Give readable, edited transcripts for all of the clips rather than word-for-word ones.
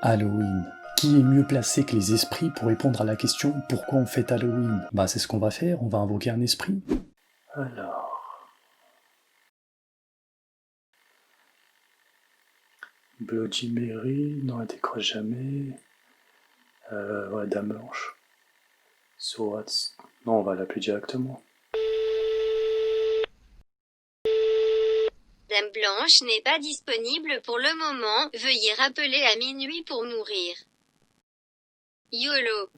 Halloween. Qui est mieux placé que les esprits pour répondre à la question pourquoi on fête Halloween? Bah c'est ce qu'on va faire, on va invoquer un esprit. Alors, Bloody Mary, non elle décroche jamais. Ouais, Dame Blanche. So non, on va l'appeler directement. Dame Blanche n'est pas disponible pour le moment, veuillez rappeler à minuit pour mourir. YOLO.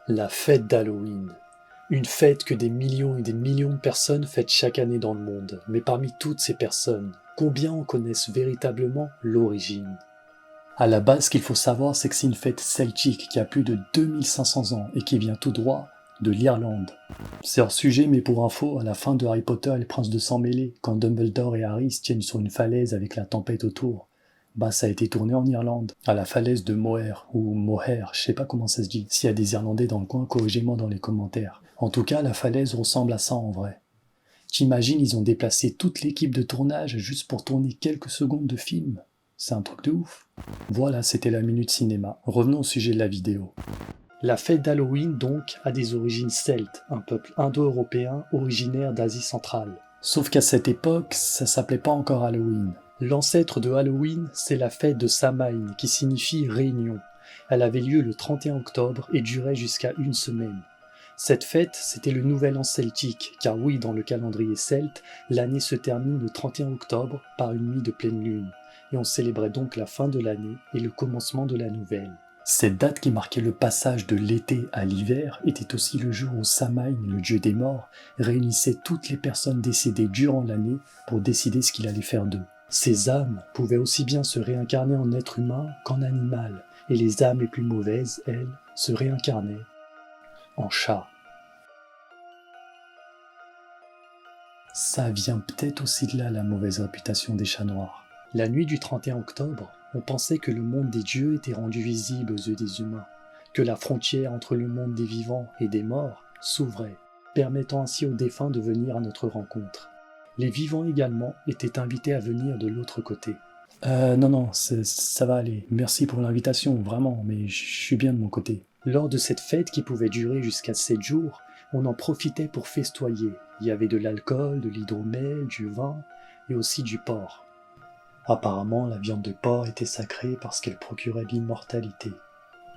La fête d'Halloween. Une fête que des millions et des millions de personnes fêtent chaque année dans le monde. Mais parmi toutes ces personnes, combien en connaissent véritablement l'origine? À la base, ce qu'il faut savoir, c'est que c'est une fête celtique qui a plus de 2500 ans et qui vient tout droit de l'Irlande. C'est hors sujet, mais pour info, à la fin de Harry Potter et le prince de sang mêlé, quand Dumbledore et Harry se tiennent sur une falaise avec la tempête autour, bah ça a été tourné en Irlande, à la falaise de Moher, ou Moher, je sais pas comment ça se dit. S'il y a des Irlandais dans le coin, corrigez-moi dans les commentaires. En tout cas, la falaise ressemble à ça en vrai. T'imagines, ils ont déplacé toute l'équipe de tournage juste pour tourner quelques secondes de film. C'est un truc de ouf. Voilà, c'était la Minute Cinéma. Revenons au sujet de la vidéo. La fête d'Halloween, donc, a des origines celtes, un peuple indo-européen originaire d'Asie centrale. Sauf qu'à cette époque, ça s'appelait pas encore Halloween. L'ancêtre de Halloween, c'est la fête de Samhain, qui signifie réunion. Elle avait lieu le 31 octobre et durait jusqu'à une semaine. Cette fête, c'était le nouvel an celtique, car oui, dans le calendrier celte, l'année se termine le 31 octobre par une nuit de pleine lune, et on célébrait donc la fin de l'année et le commencement de la nouvelle. Cette date qui marquait le passage de l'été à l'hiver était aussi le jour où Samhain, le dieu des morts, réunissait toutes les personnes décédées durant l'année pour décider ce qu'il allait faire d'eux. Ces âmes pouvaient aussi bien se réincarner en être humain qu'en animal, et les âmes les plus mauvaises, elles, se réincarnaient en chat. Ça vient peut-être aussi de là la mauvaise réputation des chats noirs. La nuit du 31 octobre, on pensait que le monde des dieux était rendu visible aux yeux des humains, que la frontière entre le monde des vivants et des morts s'ouvrait, permettant ainsi aux défunts de venir à notre rencontre. Les vivants également étaient invités à venir de l'autre côté. Non, ça va aller. Merci pour l'invitation, vraiment, mais je suis bien de mon côté. Lors de cette fête qui pouvait durer jusqu'à 7 jours, on en profitait pour festoyer. Il y avait de l'alcool, de l'hydromel, du vin et aussi du porc. Apparemment, la viande de porc était sacrée parce qu'elle procurait l'immortalité.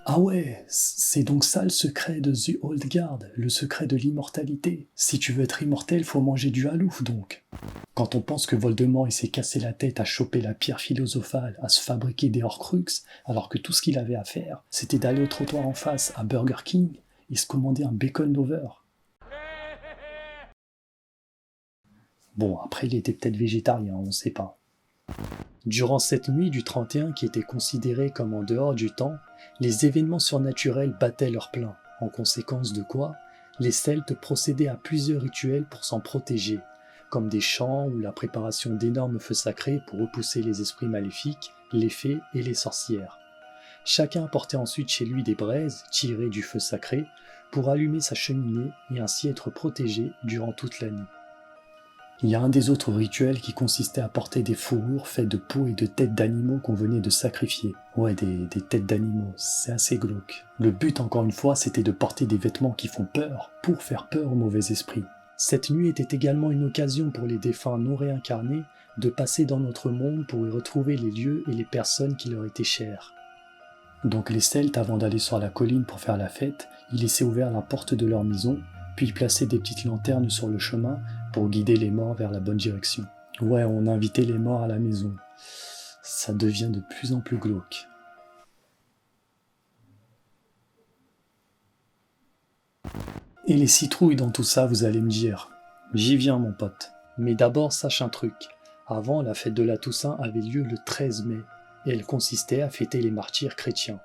Ah ouais, c'est donc ça le secret de The Old Guard, le secret de l'immortalité. Si tu veux être immortel, faut manger du halouf donc. Quand on pense que Voldemort il s'est cassé la tête à choper la pierre philosophale, à se fabriquer des Horcruxes, alors que tout ce qu'il avait à faire, c'était d'aller au trottoir en face, à Burger King, et se commander un bacon lover. Bon, après il était peut-être végétarien, on sait pas. Durant cette nuit du 31 qui était considérée comme en dehors du temps, les événements surnaturels battaient leur plein, en conséquence de quoi les Celtes procédaient à plusieurs rituels pour s'en protéger, comme des chants ou la préparation d'énormes feux sacrés pour repousser les esprits maléfiques, les fées et les sorcières. Chacun apportait ensuite chez lui des braises tirées du feu sacré pour allumer sa cheminée et ainsi être protégé durant toute l'année. Il y a un des autres rituels qui consistait à porter des fourrures faites de peau et de têtes d'animaux qu'on venait de sacrifier. Ouais, des têtes d'animaux, c'est assez glauque. Le but, encore une fois, c'était de porter des vêtements qui font peur pour faire peur aux mauvais esprits. Cette nuit était également une occasion pour les défunts non réincarnés de passer dans notre monde pour y retrouver les lieux et les personnes qui leur étaient chères. Donc les Celtes, avant d'aller sur la colline pour faire la fête, ils laissaient ouvert la porte de leur maison, puis ils plaçaient des petites lanternes sur le chemin pour guider les morts vers la bonne direction. Ouais, on invitait les morts à la maison. Ça devient de plus en plus glauque. Et les citrouilles dans tout ça, vous allez me dire. J'y viens, mon pote. Mais d'abord, sache un truc. Avant, la fête de la Toussaint avait lieu le 13 mai, et elle consistait à fêter les martyrs chrétiens.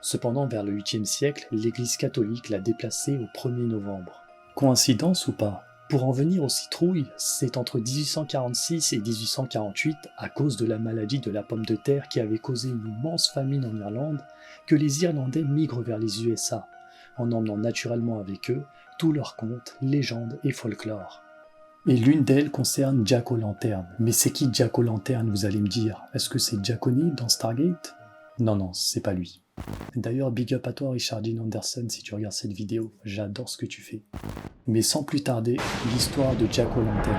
Cependant, vers le 8e siècle, l'Église catholique l'a déplacée au 1er novembre. Coïncidence ou pas? Pour en venir aux citrouilles, c'est entre 1846 et 1848, à cause de la maladie de la pomme de terre qui avait causé une immense famine en Irlande, que les Irlandais migrent vers les USA. en emmenant naturellement avec eux tous leurs contes, légendes et folklore. Et l'une d'elles concerne Jack O'Lantern. Mais c'est qui Jack O'Lantern, vous allez me dire? Est-ce que c'est Jack O'Neill dans Stargate? Non, c'est pas lui. D'ailleurs, big up à toi Richard Dean Anderson si tu regardes cette vidéo, j'adore ce que tu fais. Mais sans plus tarder, l'histoire de Jack O'Lantern.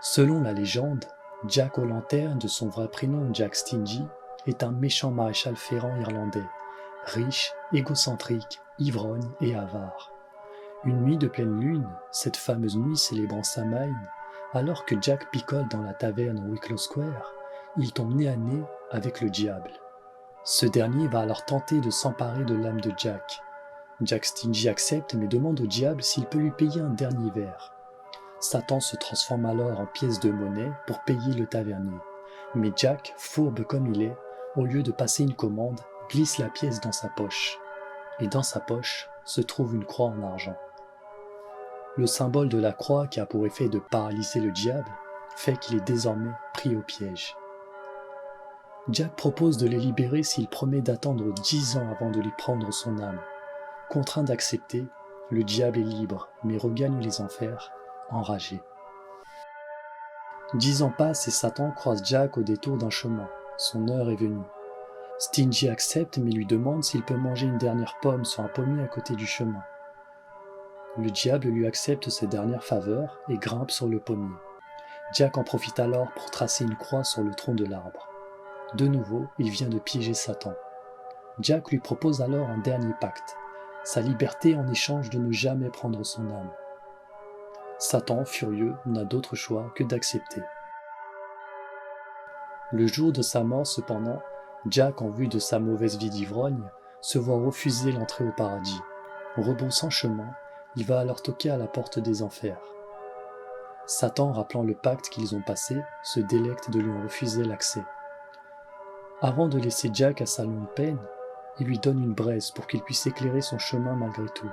Selon la légende, Jack O'Lantern, de son vrai prénom Jack Stingy, est un méchant maréchal ferrant irlandais, riche, égocentrique, ivrogne et avare. Une nuit de pleine lune, cette fameuse nuit célébrant Samhain, alors que Jack picole dans la taverne au Wicklow Square, il tombe nez à nez avec le diable. Ce dernier va alors tenter de s'emparer de l'âme de Jack. Jack Stingy accepte mais demande au diable s'il peut lui payer un dernier verre. Satan se transforme alors en pièce de monnaie pour payer le tavernier. Mais Jack, fourbe comme il est, au lieu de passer une commande, glisse la pièce dans sa poche. Et dans sa poche se trouve une croix en argent. Le symbole de la croix qui a pour effet de paralyser le diable fait qu'il est désormais pris au piège. Jack propose de les libérer s'il promet d'attendre 10 ans avant de lui prendre son âme. Contraint d'accepter, le diable est libre mais regagne les enfers, enragé. 10 ans passent et Satan croise Jack au détour d'un chemin. Son heure est venue. Stingy accepte mais lui demande s'il peut manger une dernière pomme sur un pommier à côté du chemin. Le diable lui accepte ces dernières faveurs et grimpe sur le pommier. Jack en profite alors pour tracer une croix sur le tronc de l'arbre. De nouveau, il vient de piéger Satan. Jack lui propose alors un dernier pacte, sa liberté en échange de ne jamais prendre son âme. Satan, furieux, n'a d'autre choix que d'accepter. Le jour de sa mort cependant, Jack, en vue de sa mauvaise vie d'ivrogne, se voit refuser l'entrée au paradis. Rebroussant chemin, il va alors toquer à la porte des enfers. Satan, rappelant le pacte qu'ils ont passé, se délecte de lui en refuser l'accès. Avant de laisser Jack à sa longue peine, il lui donne une braise pour qu'il puisse éclairer son chemin malgré tout.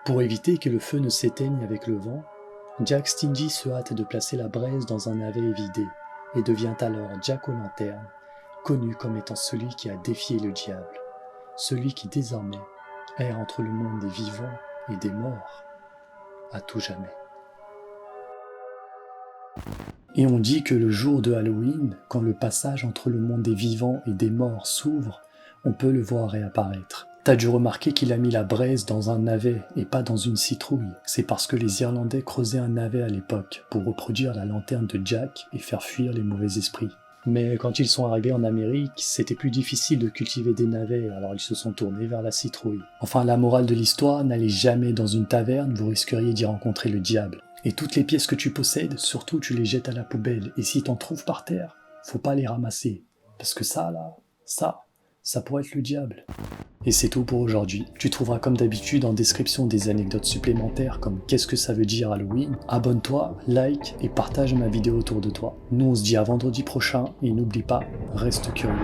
Pour éviter que le feu ne s'éteigne avec le vent, Jack Stingy se hâte de placer la braise dans un navet évidé et devient alors Jack O'Lantern, connu comme étant celui qui a défié le diable, celui qui désormais erre entre le monde des vivants et des morts, à tout jamais. Et on dit que le jour de Halloween, quand le passage entre le monde des vivants et des morts s'ouvre, on peut le voir réapparaître. T'as dû remarquer qu'il a mis la braise dans un navet et pas dans une citrouille. C'est parce que les Irlandais creusaient un navet à l'époque pour reproduire la lanterne de Jack et faire fuir les mauvais esprits. Mais quand ils sont arrivés en Amérique, c'était plus difficile de cultiver des navets, alors ils se sont tournés vers la citrouille. Enfin, la morale de l'histoire, n'allez jamais dans une taverne, vous risqueriez d'y rencontrer le diable. Et toutes les pièces que tu possèdes, surtout tu les jettes à la poubelle, et si t'en trouves par terre, faut pas les ramasser. Parce que ça pourrait être le diable. Et c'est tout pour aujourd'hui. Tu trouveras comme d'habitude en description des anecdotes supplémentaires comme qu'est-ce que ça veut dire Halloween. Abonne-toi, like et partage ma vidéo autour de toi. Nous on se dit à vendredi prochain et n'oublie pas, reste curieux.